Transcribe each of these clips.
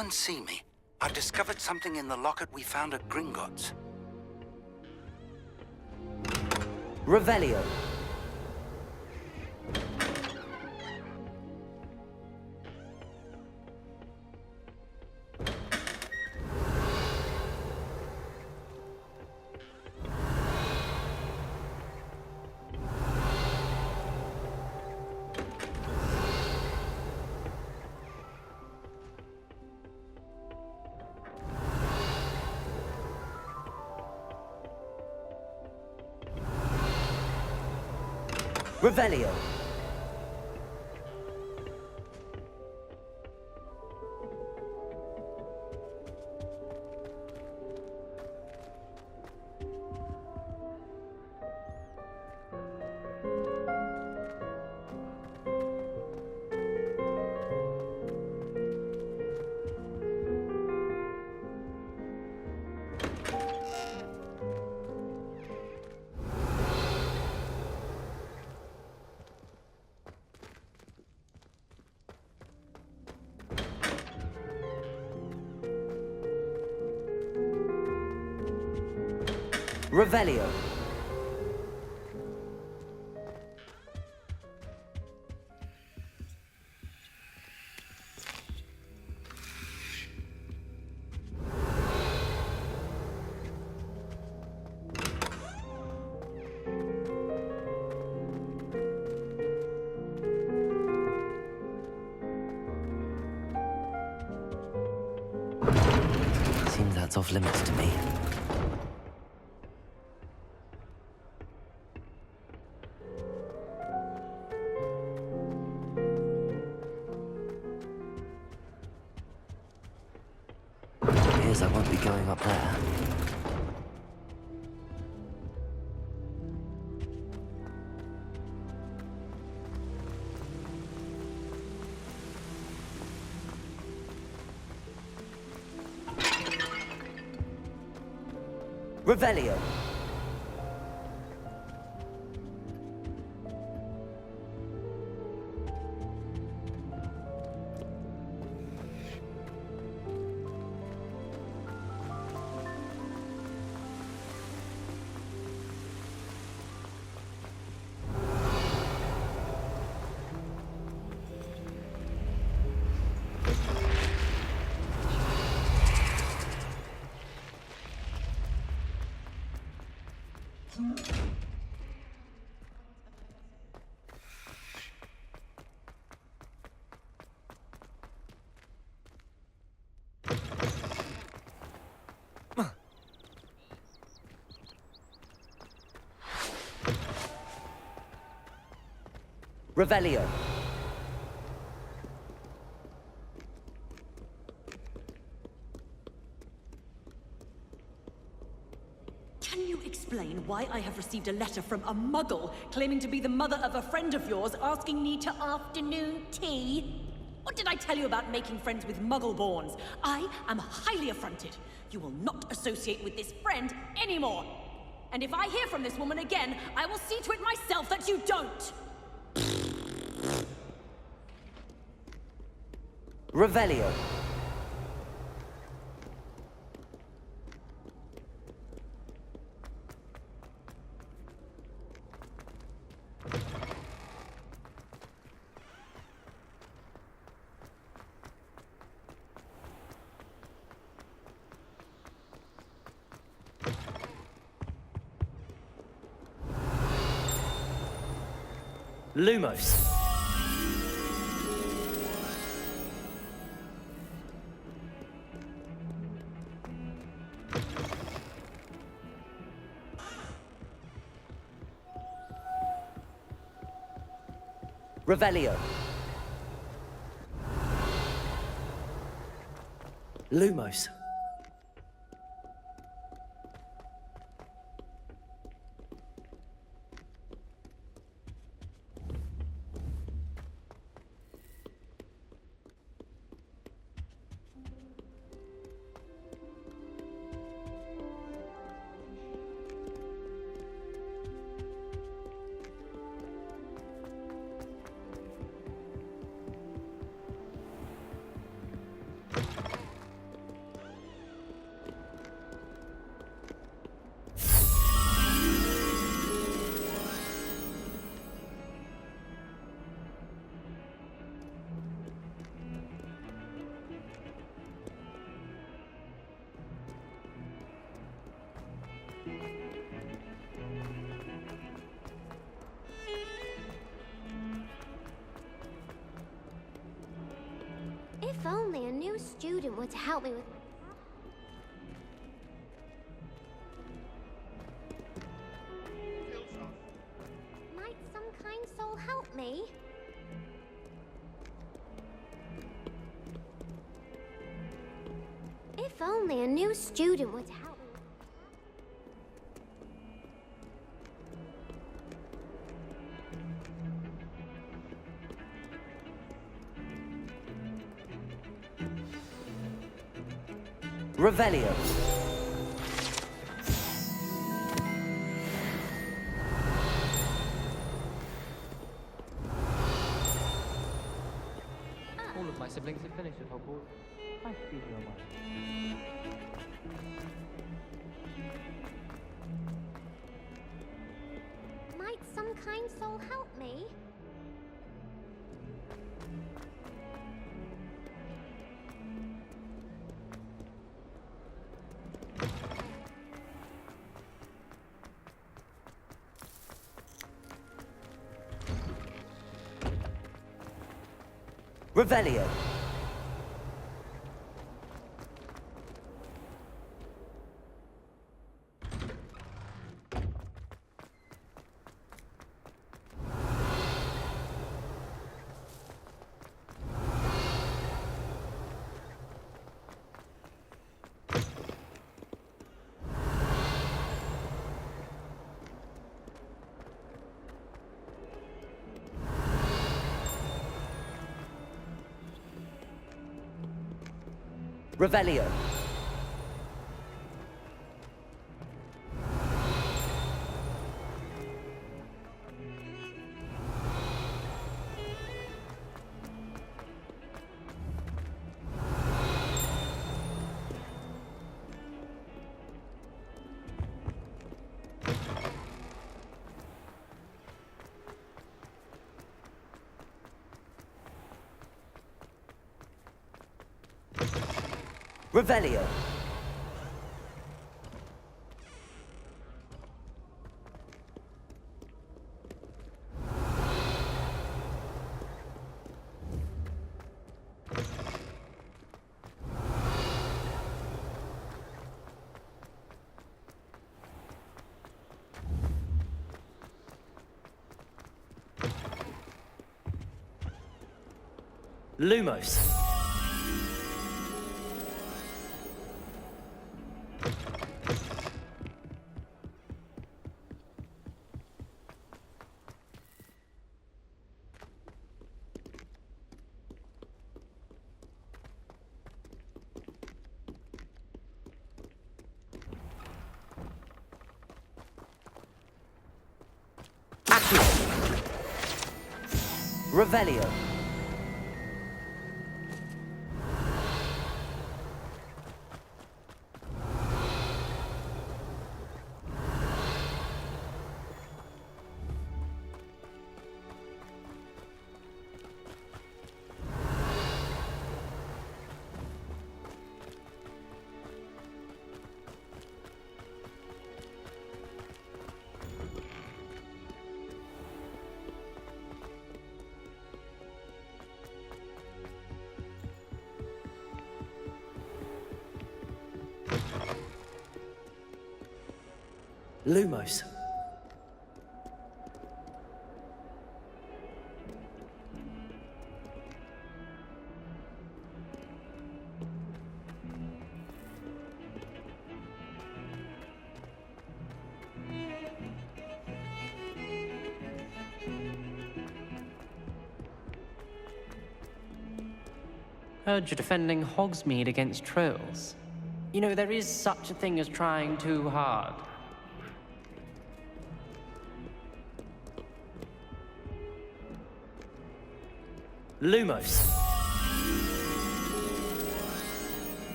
come and see me. I've discovered something in the locket we found at Gringotts. Revelio. Revelio. Revelio. Seems that's off limits to me. I won't be going up there. Revelio. Revelio. Can you explain why I have received a letter from a muggle claiming to be the mother of a friend of yours asking me to afternoon tea? What did I tell you about making friends with muggle-borns? I am highly affronted. You will not associate with this friend anymore. And if I hear from this woman again, I will see to it myself that you don't! Revelio. Lumos. Revelio. Lumos. student were to help me with... Might some kind soul help me? If only a new student were to help me. Revelio. All of my siblings have finished at Hogwarts. I see you are mine. Might some kind soul help me? Revelio. Revelio. Revelio. Lumos. Revelio. Lumos. Heard you're defending Hogsmeade against trolls. You know, there is such a thing as trying too hard. Lumos.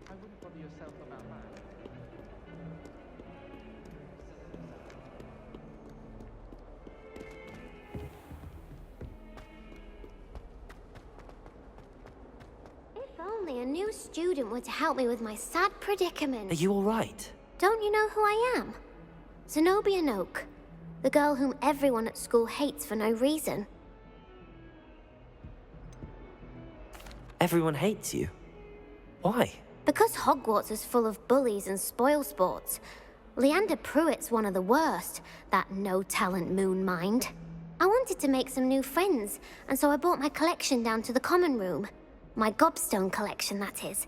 I wouldn't bother yourself about that. new student were to help me with my sad predicament. Are you alright? Don't you know who I am? Zenobia Noak, the girl whom everyone at school hates for no reason. Everyone hates you. Why? Because Hogwarts is full of bullies and spoilsports. Leander Pruitt's one of the worst, that no-talent moon mind. I wanted to make some new friends, and so I brought my collection down to the common room. My gobstone collection, that is.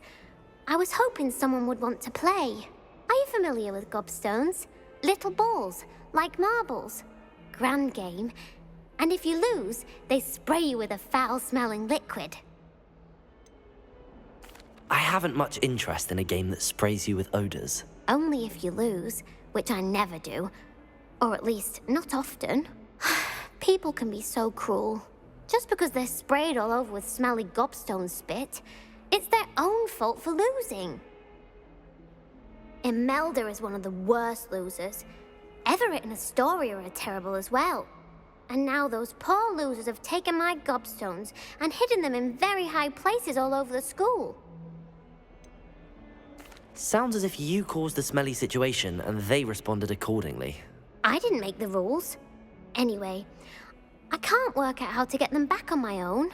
I was hoping someone would want to play. Are you familiar with gobstones? Little balls, like marbles. Grand game. And if you lose, they spray you with a foul-smelling liquid. I haven't much interest in a game that sprays you with odors. Only if you lose, which I never do. Or at least, not often. People can be so cruel. Just because they're sprayed all over with smelly gobstone spit, it's their own fault for losing. Imelda is one of the worst losers. Everett and Astoria are terrible as well. And now those poor losers have taken my gobstones and hidden them in very high places all over the school. Sounds as if you caused the smelly situation and they responded accordingly. I didn't make the rules. Anyway, I can't work out how to get them back on my own.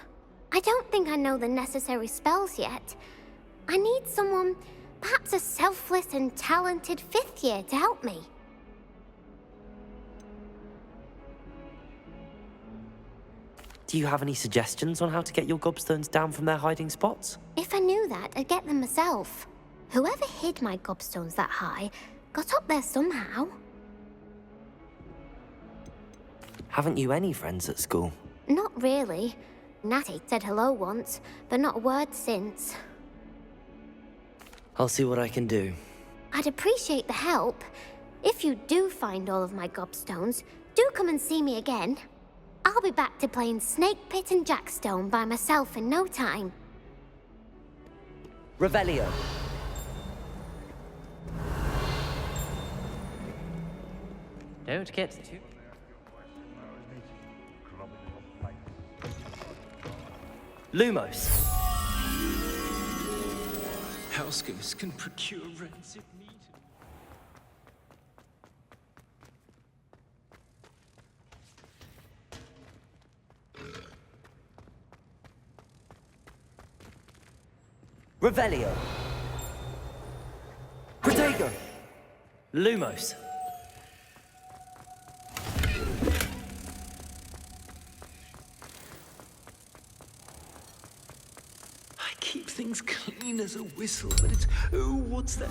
I don't think I know the necessary spells yet. I need someone, perhaps a selfless and talented fifth year to help me. Do you have any suggestions on how to get your gobstones down from their hiding spots? If I knew that, I'd get them myself. Whoever hid my gobstones that high got up there somehow. Haven't you any friends at school? Not really. Natty said hello once, but not a word since. I'll see what I can do. I'd appreciate the help. If you do find all of my gobstones, do come and see me again. I'll be back to playing Snake Pit and Jackstone by myself in no time. Revelio. Don't get too... Lumos. Housegoose can procure rents if needed. Revelio. Protego. Lumos. I keep things clean as a whistle, but it's... Oh, what's that?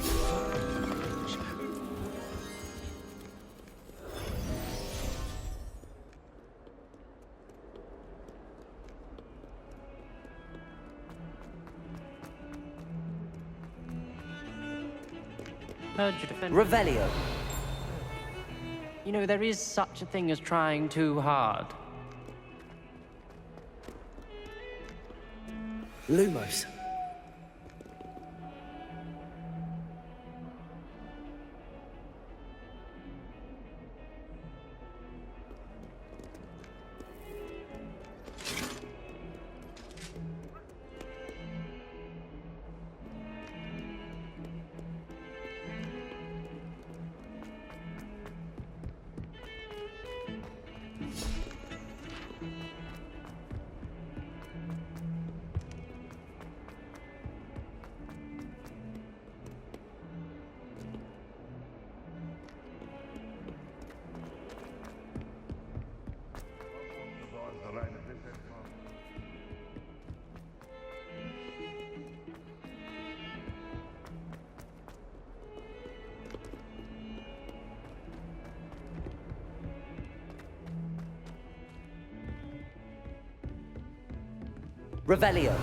Heard you defend... Revelio. You know, there is such a thing as trying too hard. Lumos. Revelio.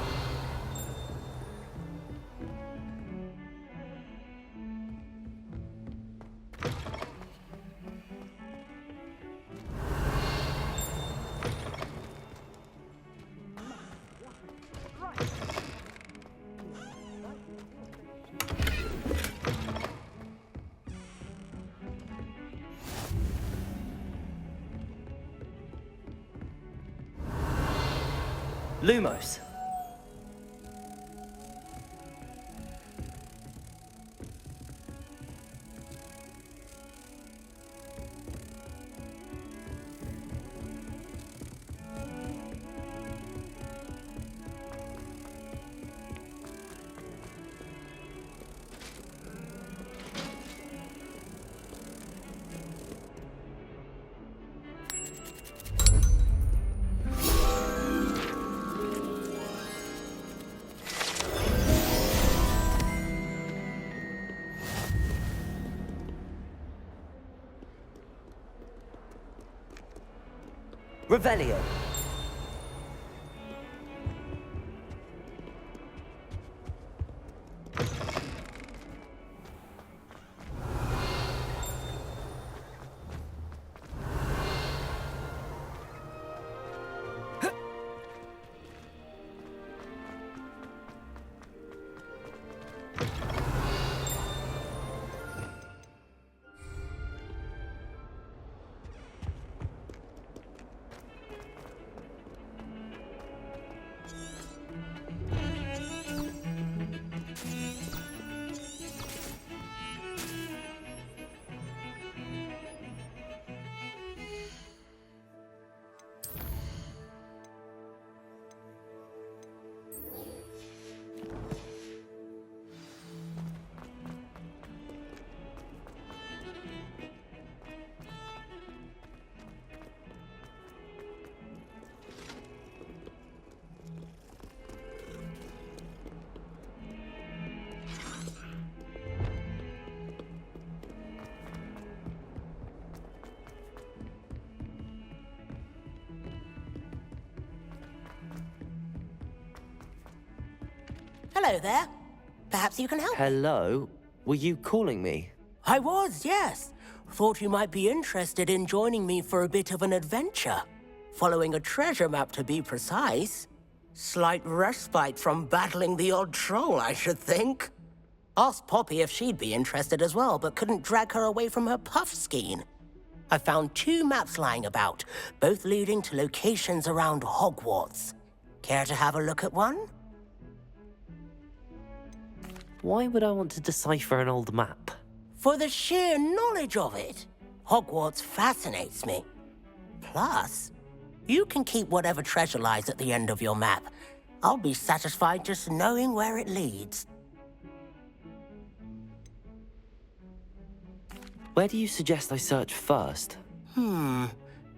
Lumos. Revelio. Hello there. Perhaps you can help. Hello? Were you calling me? I was, yes. Thought you might be interested in joining me for a bit of an adventure. Following a treasure map, to be precise. Slight respite from battling the odd troll, I should think. Asked Poppy if she'd be interested as well, but couldn't drag her away from her puff skein. I found 2 maps lying about, both leading to locations around Hogwarts. Care to have a look at one? Why would I want to decipher an old map? For the sheer knowledge of it. Hogwarts fascinates me. Plus, you can keep whatever treasure lies at the end of your map. I'll be satisfied just knowing where it leads. Where do you suggest I search first?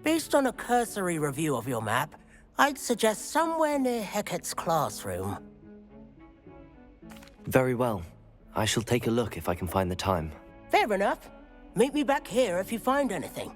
Based on a cursory review of your map, I'd suggest somewhere near Hecat's classroom. Very well. I shall take a look if I can find the time. Fair enough. Meet me back here if you find anything.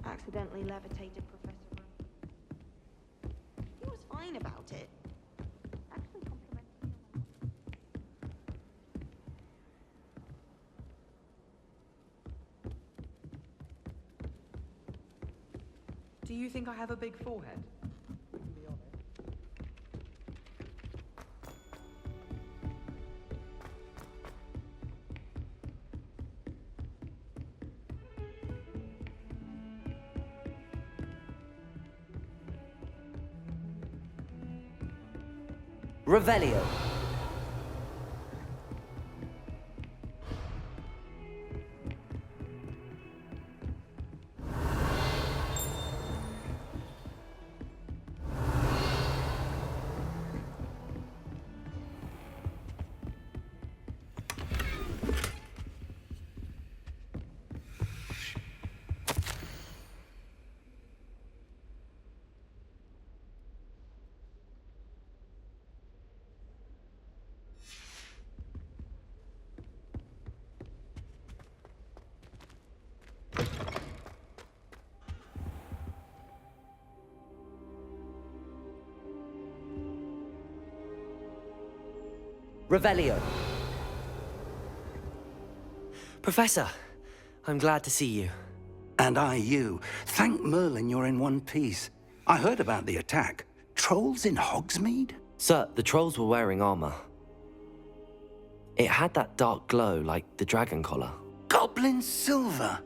Accidentally levitated Professor Rowe. He was fine about it. Actually complimented me. Do you think I have a big forehead? Revelio. Revelio. Professor, I'm glad to see you. And I you. Thank Merlin you're in one piece. I heard about the attack. Trolls in Hogsmeade? Sir, the trolls were wearing armor. It had that dark glow like the dragon collar. Goblin silver.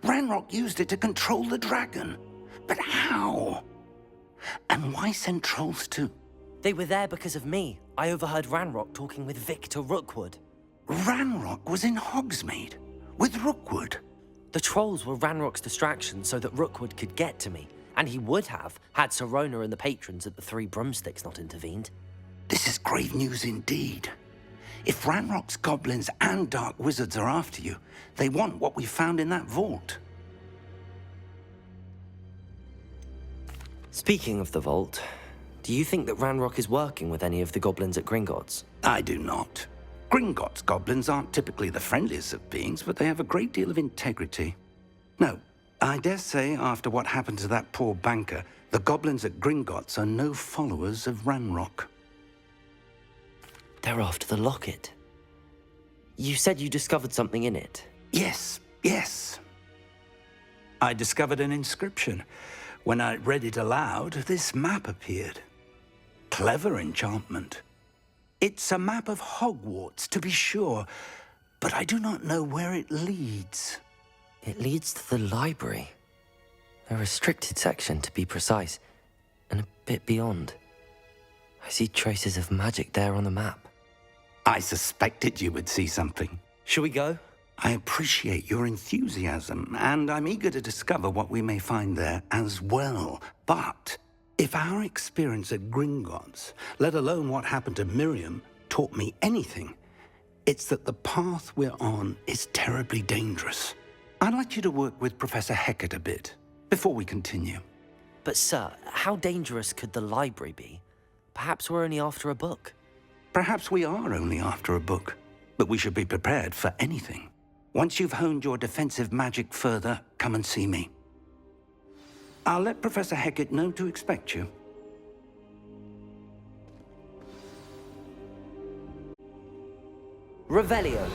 Ranrock used it to control the dragon. But how? And why send trolls too? They were there because of me. I overheard Ranrock talking with Victor Rookwood. Ranrock was in Hogsmeade with Rookwood. The trolls were Ranrock's distraction so that Rookwood could get to me, and he would have had Sirona and the patrons at the Three Broomsticks not intervened. This is grave news indeed. If Ranrock's goblins and dark wizards are after you, they want what we found in that vault. Speaking of the vault, do you think that Ranrock is working with any of the goblins at Gringotts? I do not. Gringotts goblins aren't typically the friendliest of beings, but they have a great deal of integrity. No, I dare say after what happened to that poor banker, the goblins at Gringotts are no followers of Ranrock. They're after the locket. You said you discovered something in it. Yes. I discovered an inscription. When I read it aloud, this map appeared. Clever enchantment. It's a map of Hogwarts, to be sure, but I do not know where it leads. It leads to the library. A restricted section, to be precise, and a bit beyond. I see traces of magic there on the map. I suspected you would see something. Shall we go? I appreciate your enthusiasm, and I'm eager to discover what we may find there as well. But if our experience at Gringotts, let alone what happened to Miriam, taught me anything, it's that the path we're on is terribly dangerous. I'd like you to work with Professor Hecat a bit before we continue. But sir, how dangerous could the library be? Perhaps we're only after a book. Perhaps we are only after a book, but we should be prepared for anything. Once you've honed your defensive magic further, come and see me. I'll let Professor Hecat know to expect you. Revelio.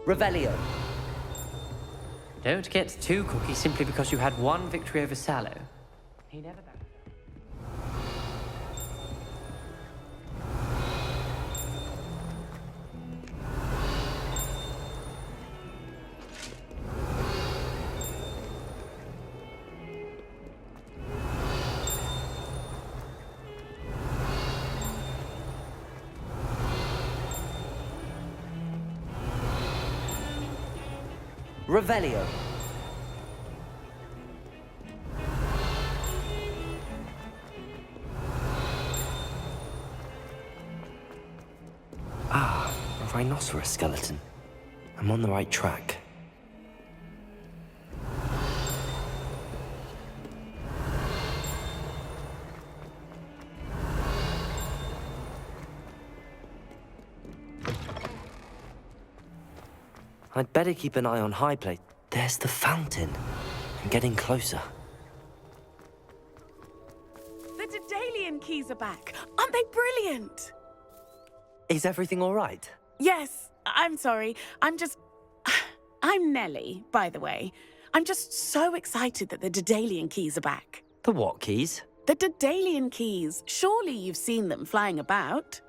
Revelio. Don't get too cocky simply because you had one victory over Sallow. He never backed. Revelio. Ah, a rhinoceros skeleton. I'm on the right track. I'd better keep an eye on High Place. There's the fountain. I'm getting closer. The Daedalian keys are back. Aren't they brilliant? Is everything all right? Yes, I'm sorry. I'm Nellie, by the way. I'm just so excited that the Daedalian keys are back. The what keys? The Daedalian keys. Surely you've seen them flying about.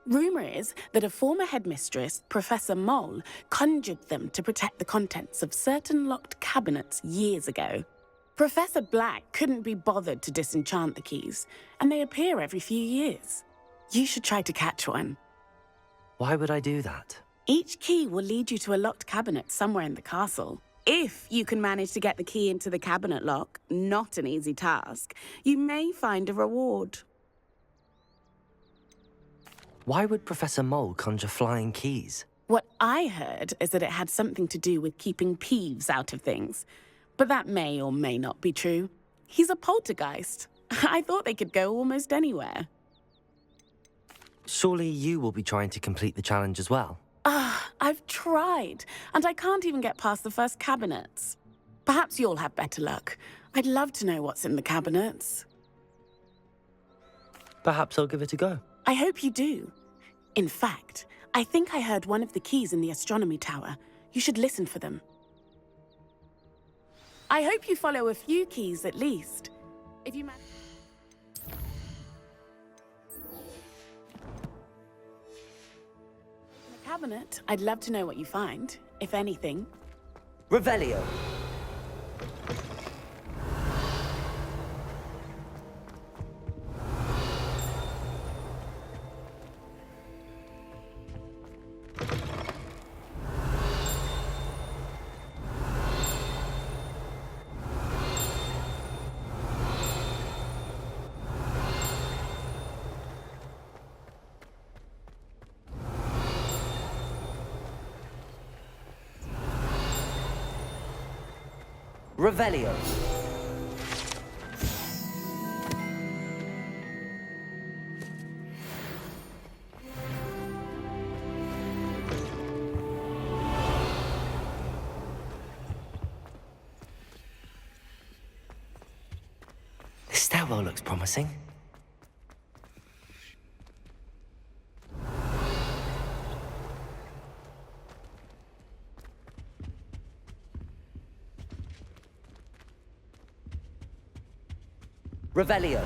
Rumour is that a former headmistress, Professor Moll, conjured them to protect the contents of certain locked cabinets years ago. Professor Black couldn't be bothered to disenchant the keys, and they appear every few years. You should try to catch one. Why would I do that? Each key will lead you to a locked cabinet somewhere in the castle. If you can manage to get the key into the cabinet lock, not an easy task, you may find a reward. Why would Professor Moll conjure flying keys? What I heard is that it had something to do with keeping Peeves out of things. But that may or may not be true. He's a poltergeist. I thought they could go almost anywhere. Surely you will be trying to complete the challenge as well? I I've tried, and I can't even get past the first cabinets. Perhaps you'll have better luck. I'd love to know what's in the cabinets. Perhaps I'll give it a go. I hope you do. In fact, I think I heard one of the keys in the astronomy tower. You should listen for them. I hope you follow a few keys at least. If you manage... In a cabinet, I'd love to know what you find, if anything. Revelio. Revelio. This stairwell looks promising. Revelio.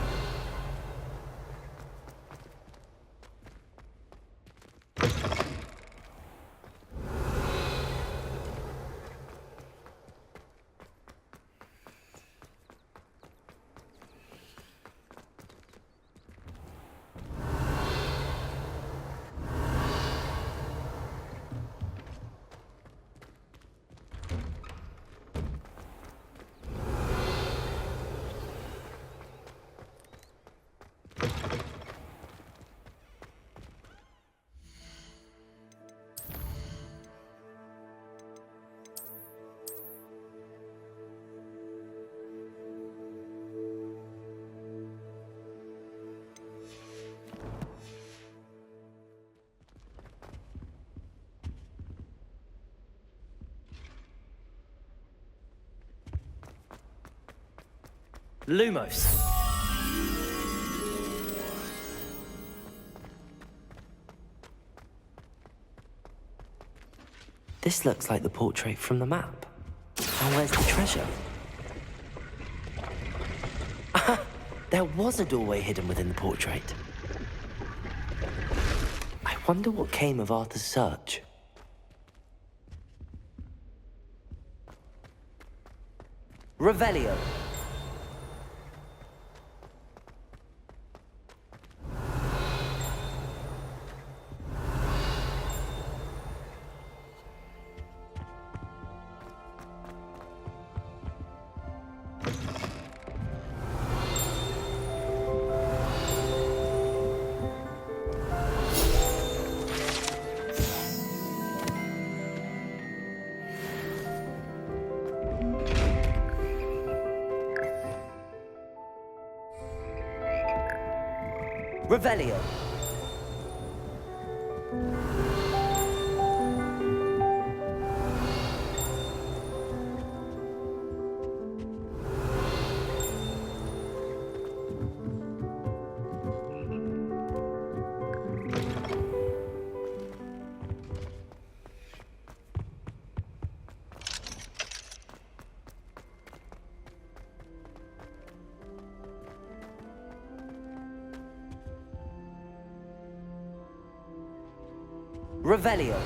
Lumos. This looks like the portrait from the map. And where's the treasure? There was a doorway hidden within the portrait. I wonder what came of Arthur's search. Revelio. Revelio. Revelio.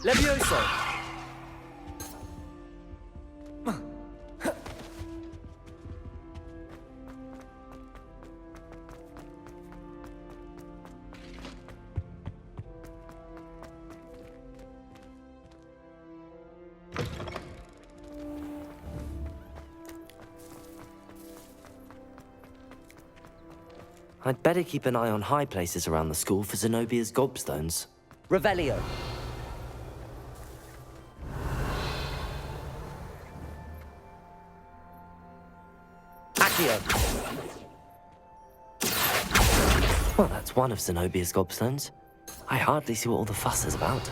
Levioso. I'd better keep an eye on high places around the school for Zenobia's gobstones. Revelio. Accio. Well, that's one of Zenobia's gobstones. I hardly see what all the fuss is about.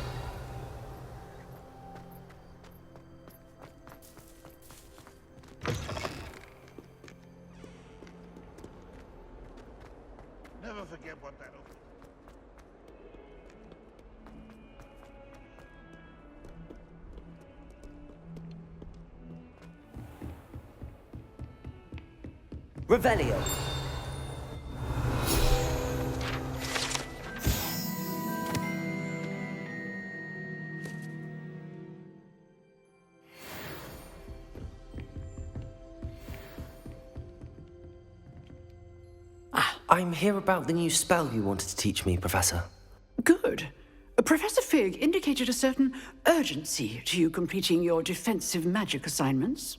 Never forget what that. Revelio. I'm here about the new spell you wanted to teach me, Professor. Good. Professor Fig indicated a certain urgency to you completing your defensive magic assignments.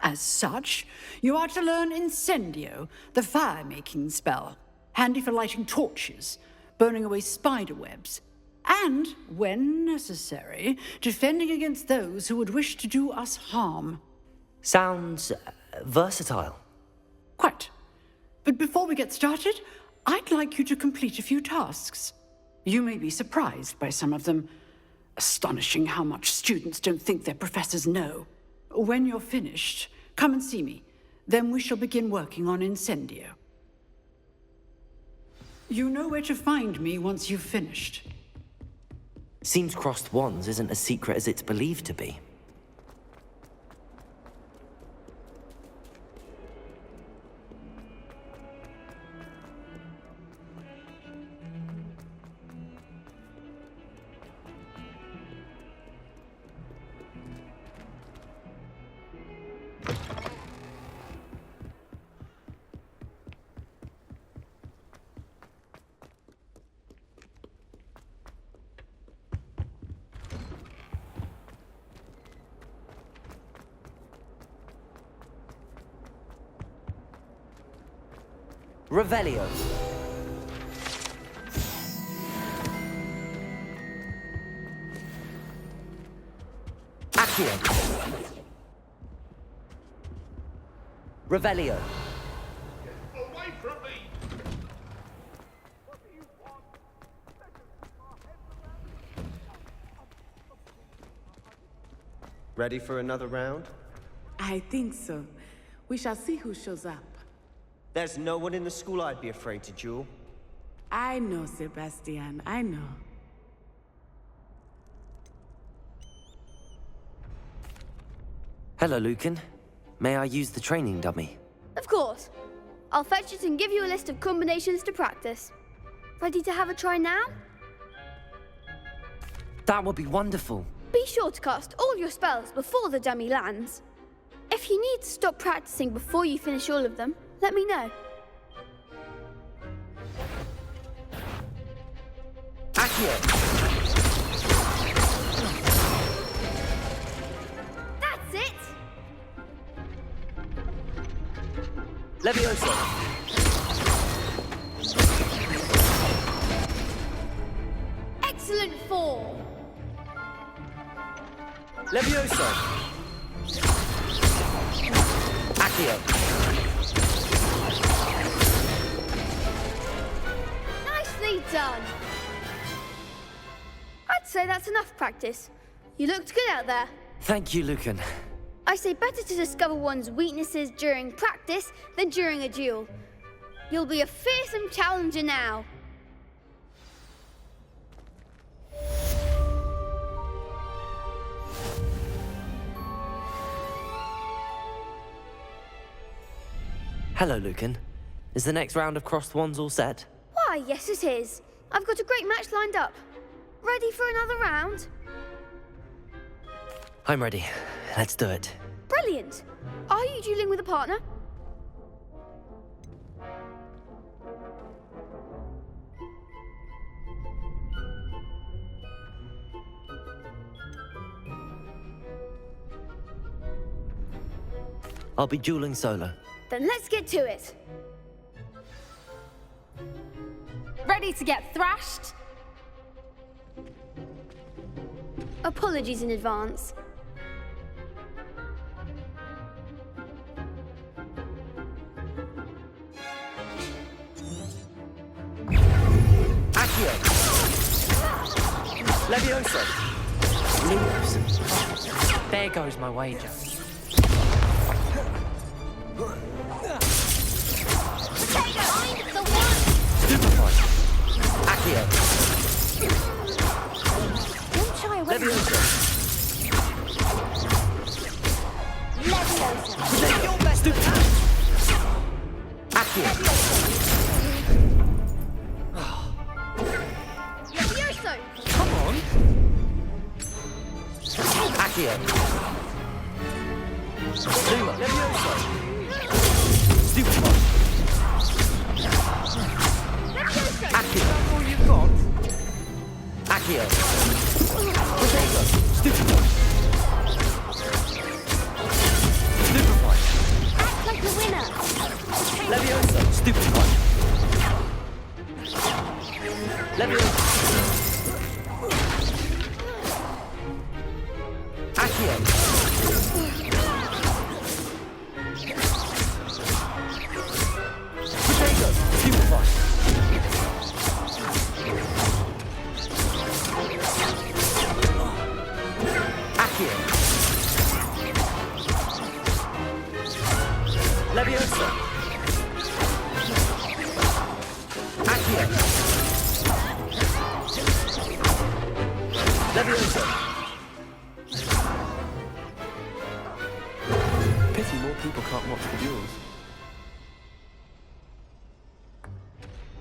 As such, you are to learn Incendio, the fire-making spell, handy for lighting torches, burning away spider webs, and, when necessary, defending against those who would wish to do us harm. Sounds versatile. Quite. But before we get started, I'd like you to complete a few tasks. You may be surprised by some of them. Astonishing how much students don't think their professors know. When you're finished, come and see me. Then we shall begin working on Incendio. You know where to find me once you've finished. Seems crossed wands isn't as secret as it's believed to be. Revelio. Accio. Revelio. Away from me! Ready for another round? I think so. We shall see who shows up. There's no one in the school I'd be afraid to duel. I know, Sebastian, I know. Hello, Lucan. May I use the training dummy? Of course. I'll fetch it and give you a list of combinations to practice. Ready to have a try now? That would be wonderful. Be sure to cast all your spells before the dummy lands. If you need to stop practicing before you finish all of them, let me know. Accio. That's it! Levioso. Excellent form! Levioso. Accio. Nicely done! I'd say that's enough practice. You looked good out there. Thank you, Lucan. I say better to discover one's weaknesses during practice than during a duel. You'll be a fearsome challenger now. Hello, Lucan. Is the next round of crossed wands all set? Why, yes it is. I've got a great match lined up. Ready for another round? I'm ready. Let's do it. Brilliant. Are you dueling with a partner? I'll be dueling solo. Then let's get to it. Ready to get thrashed? Apologies in advance. Levioso! There goes my wager. Find the one! Stupefy! Accio! Don't shy away. Levioso! Leviosa! Present your best attack! Accio! Levioso! Come on! Accio! Luma! Levioso! Stupefy! Levioso! Accio! That's all you've got? Accio! Protego! Stupefy! Stupefy! Act like a winner! Levioso! Stupefy! Levioso! Accio! Protego! Stupefy! Accio! Levioso! Accio! Levioso! Pity more people can't watch the duels.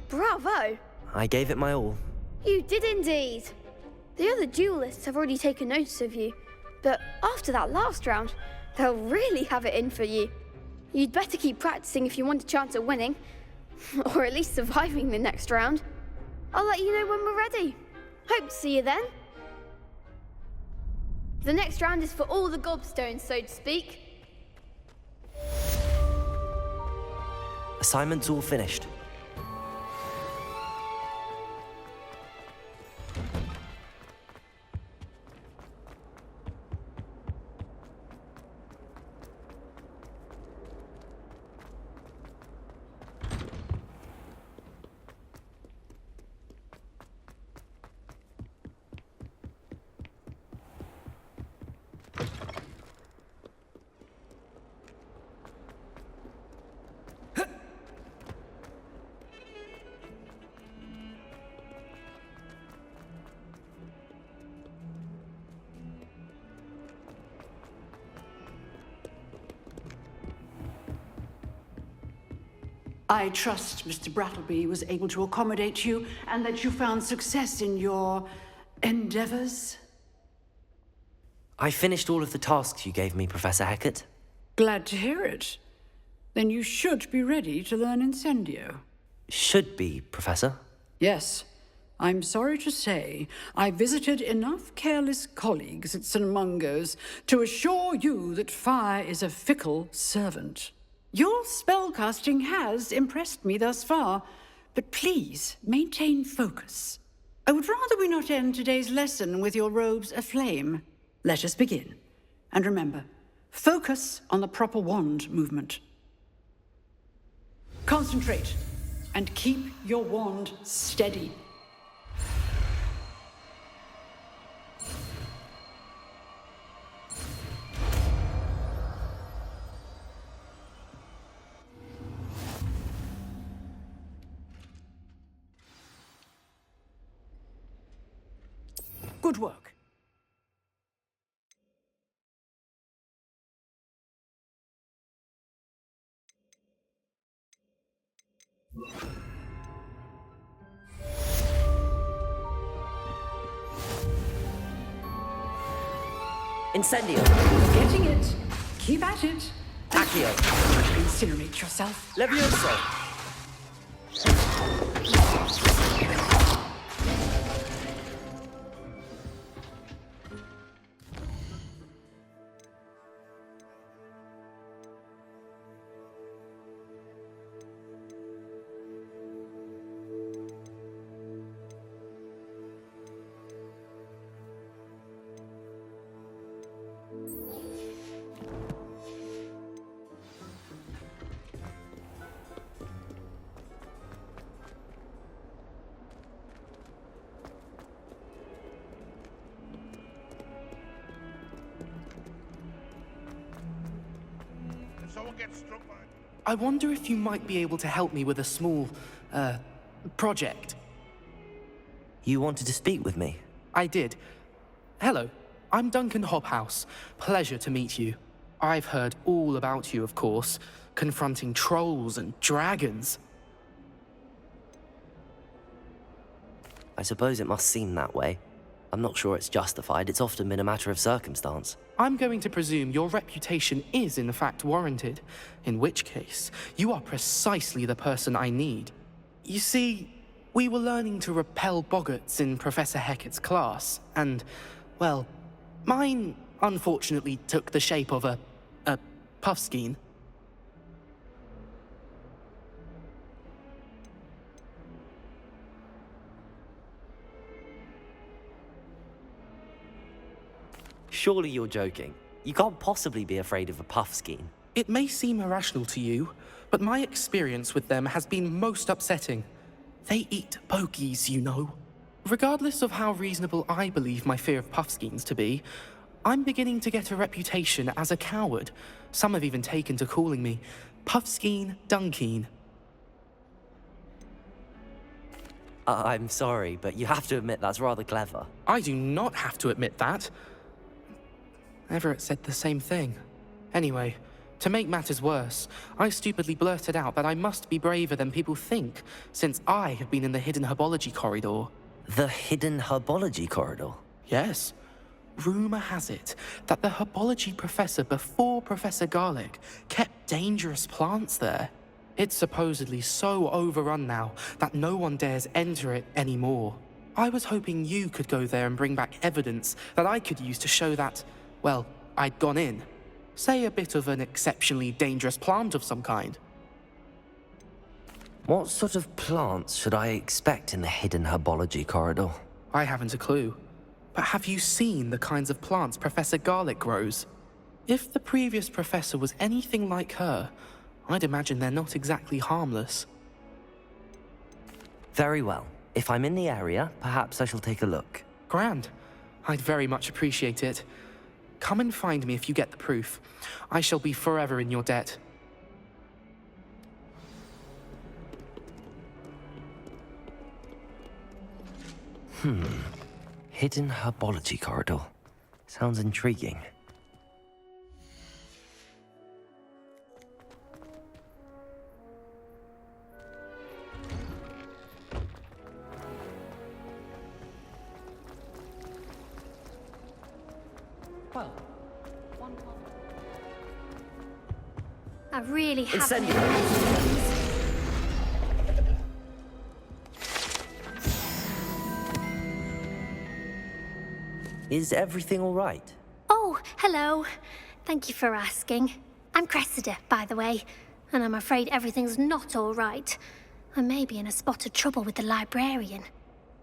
Bravo! I gave it my all. You did indeed. The other duelists have already taken notice of you, but after that last round, they'll really have it in for you. You'd better keep practicing if you want a chance at winning, or at least surviving the next round. I'll let you know when we're ready. Hope to see you then. The next round is for all the gobstones, so to speak. Assignment's all finished. I trust Mr. Brattleby was able to accommodate you and that you found success in your endeavors. I finished all of the tasks you gave me, Professor Hecat. Glad to hear it. Then you should be ready to learn Incendio. Should be, Professor. Yes. I'm sorry to say, I visited enough careless colleagues at St. Mungo's to assure you that fire is a fickle servant. Your spellcasting has impressed me thus far, but please maintain focus. I would rather we not end today's lesson with your robes aflame. Let us begin. And remember, focus on the proper wand movement. Concentrate and keep your wand steady. Good work. Incendio! Getting it. Keep at it. Accio! Incinerate yourself. Levioso! someone gets struck by... I wonder if you might be able to help me with a small, project. You wanted to speak with me? I did. Hello, I'm Duncan Hobhouse. Pleasure to meet you. I've heard all about you, of course, confronting trolls and dragons. I suppose it must seem that way. I'm not sure it's justified. It's often been a matter of circumstance. I'm going to presume your reputation is in fact warranted, in which case, you are precisely the person I need. You see, we were learning to repel boggarts in Professor Hecat's class, and, well, mine unfortunately took the shape of a puffskein. Surely you're joking. You can't possibly be afraid of a puffskein. It may seem irrational to you, but my experience with them has been most upsetting. They eat bogies, you know. Regardless of how reasonable I believe my fear of puffskeins to be, I'm beginning to get a reputation as a coward. Some have even taken to calling me Puffskein Dunkeen. I'm sorry, but you have to admit that's rather clever. I do not have to admit that. Everett said the same thing. Anyway, to make matters worse, I stupidly blurted out that I must be braver than people think, since I have been in the hidden herbology corridor. The hidden herbology corridor? Yes. Rumor has it that the herbology professor before Professor Garlic kept dangerous plants there. It's supposedly so overrun now that no one dares enter it anymore. I was hoping you could go there and bring back evidence that I could use to show that, well, I'd gone in. Say a bit of an exceptionally dangerous plant of some kind. What sort of plants should I expect in the hidden herbology corridor? I haven't a clue. But have you seen the kinds of plants Professor Garlic grows? If the previous professor was anything like her, I'd imagine they're not exactly harmless. Very well. If I'm in the area, perhaps I shall take a look. Grand. I'd very much appreciate it. Come and find me if you get the proof. I shall be forever in your debt. Hidden herbology corridor. Sounds intriguing. Well, I really have. Incendio. Is everything all right? Oh, hello. Thank you for asking. I'm Cressida, by the way, and I'm afraid everything's not all right. I may be in a spot of trouble with the librarian.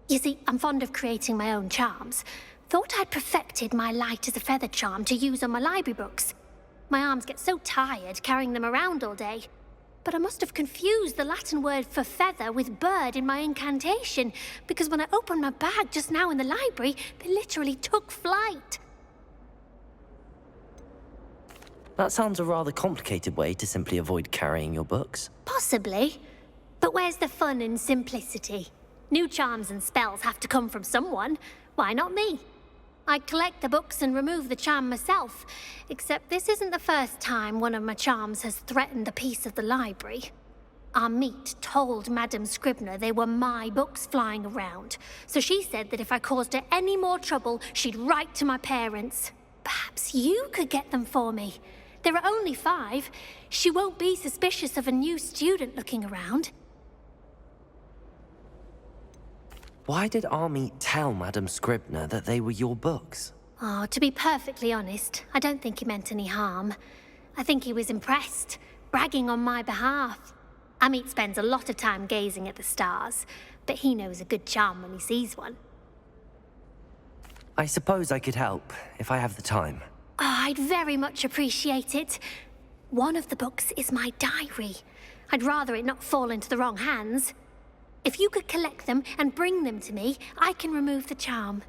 You see, I'm fond of creating my own charms. Thought I'd perfected my light as a feather charm to use on my library books. My arms get so tired carrying them around all day. But I must have confused the Latin word for feather with bird in my incantation, because when I opened my bag just now in the library, they literally took flight. That sounds a rather complicated way to simply avoid carrying your books. Possibly. But where's the fun in simplicity? New charms and spells have to come from someone. Why not me? I collect the books and remove the charm myself, except this isn't the first time one of my charms has threatened the peace of the library. Our meet told Madame Scribner they were my books flying around, so she said that if I caused her any more trouble, she'd write to my parents. Perhaps you could get them for me. There are only 5. She won't be suspicious of a new student looking around. Why did Army tell Madame Scribner that they were your books? Oh, to be perfectly honest, I don't think he meant any harm. I think he was impressed, bragging on my behalf. Amit spends a lot of time gazing at the stars, but he knows a good charm when he sees one. I suppose I could help, if I have the time. Oh, I'd very much appreciate it. One of the books is my diary. I'd rather it not fall into the wrong hands. If you could collect them and bring them to me, I can remove the charm.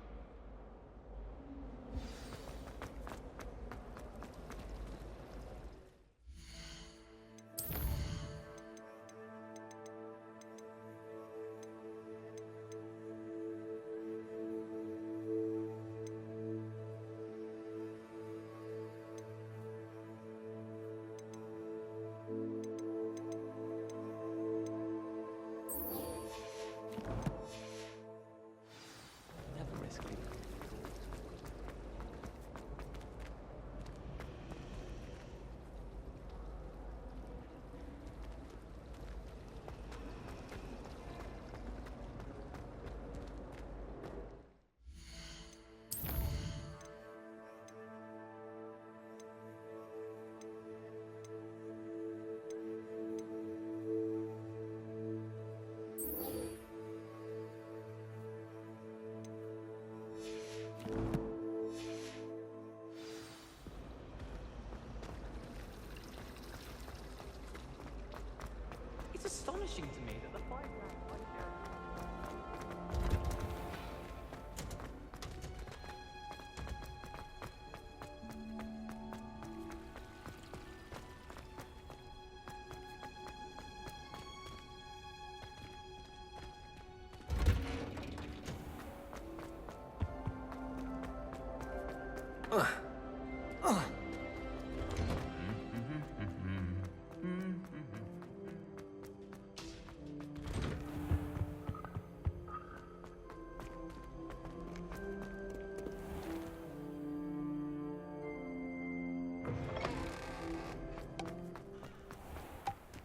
astonishing to me that the 5 grand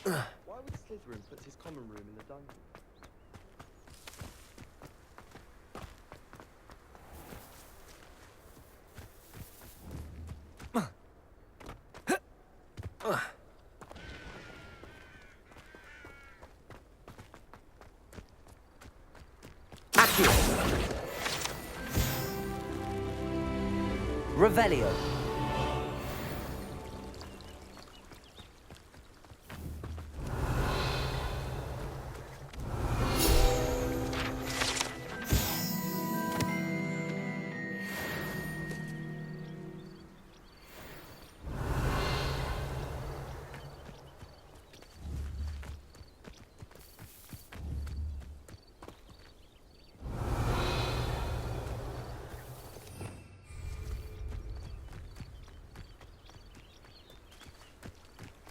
Why would Slytherin put his common room in the dungeon? Accio. Revelio.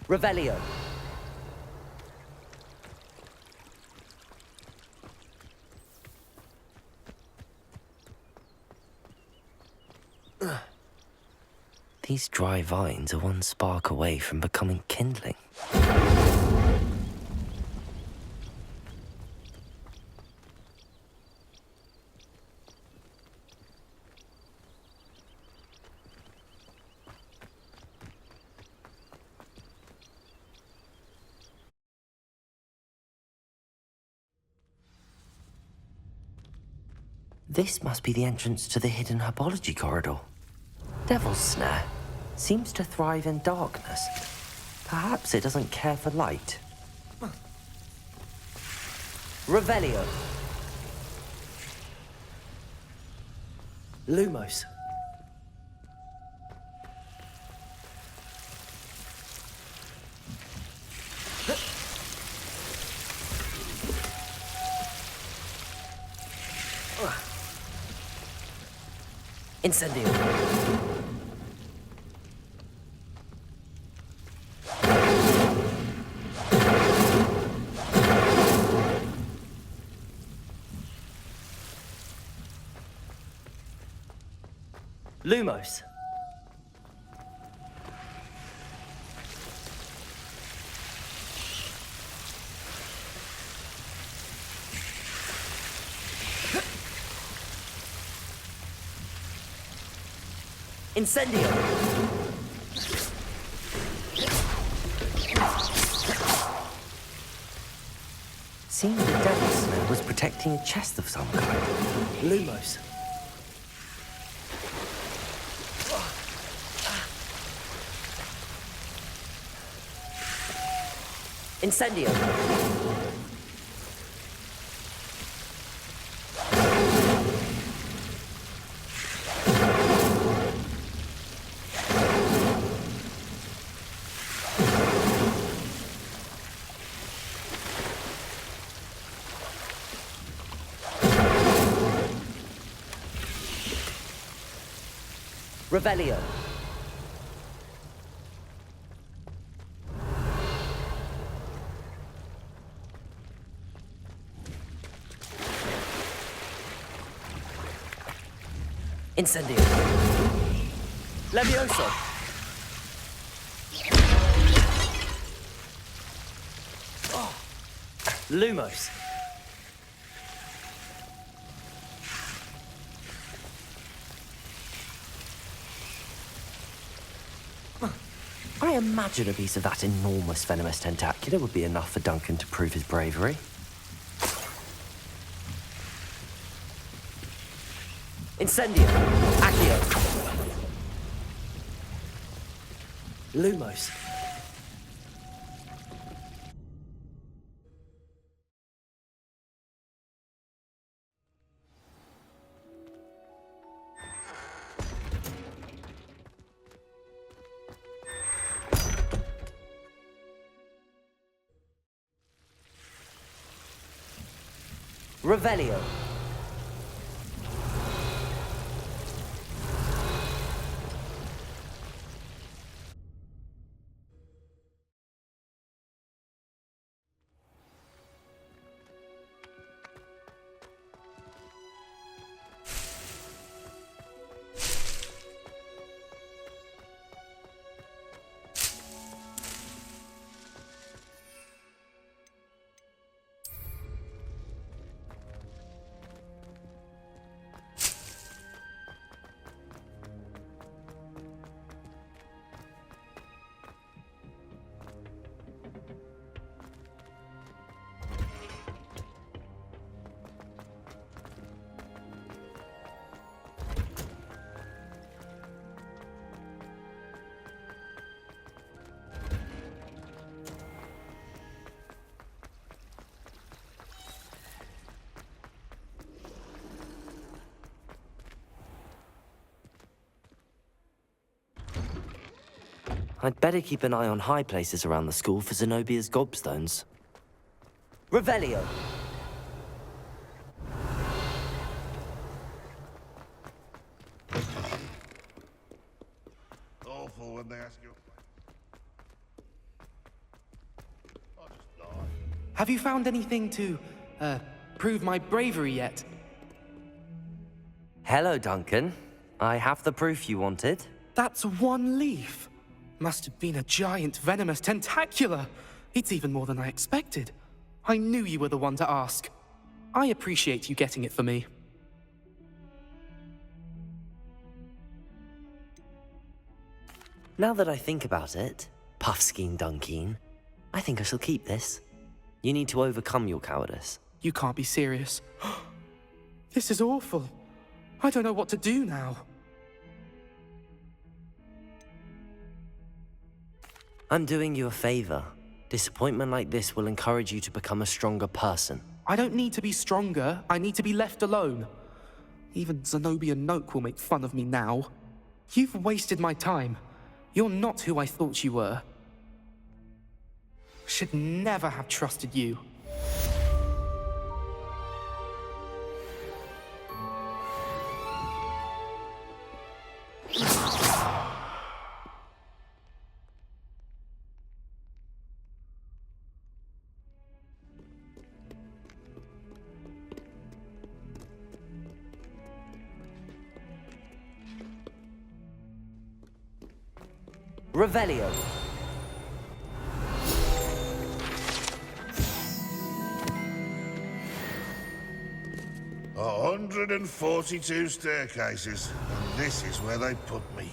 Revelio. These dry vines are one spark away from becoming kindling. This must be the entrance to the hidden herbology corridor. Devil's Snare seems to thrive in darkness. Perhaps it doesn't care for light. Revelio. Lumos. Incendio. Lumos. Incendio. Seemed the Devil's Snare was protecting a chest of some kind. Lumos. Incendio. Revelio. Incendio. Levioso. Lumos. I imagine a piece of that enormous venomous tentacular would be enough for Duncan to prove his bravery. Incendio. Accio. Lumos. Revelio. I'd better keep an eye on high places around the school for Zenobia's gobstones. Revelio. Awful when they ask you. I'll just die. Have you found anything to, prove my bravery yet? Hello, Duncan. I have the proof you wanted. That's one leaf. Must have been a giant venomous tentacula. It's even more than I expected. I knew you were the one to ask. I appreciate you getting it for me. Now that I think about it, Puffskein Dunkeen, I think I shall keep this. You need to overcome your cowardice. You can't be serious. This is awful. I don't know what to do now. I'm doing you a favor. Disappointment like this will encourage you to become a stronger person. I don't need to be stronger. I need to be left alone. Even Zenobia Noak will make fun of me now. You've wasted my time. You're not who I thought you were. Should never have trusted you. Revelio. "142 staircases, and this is where they put me."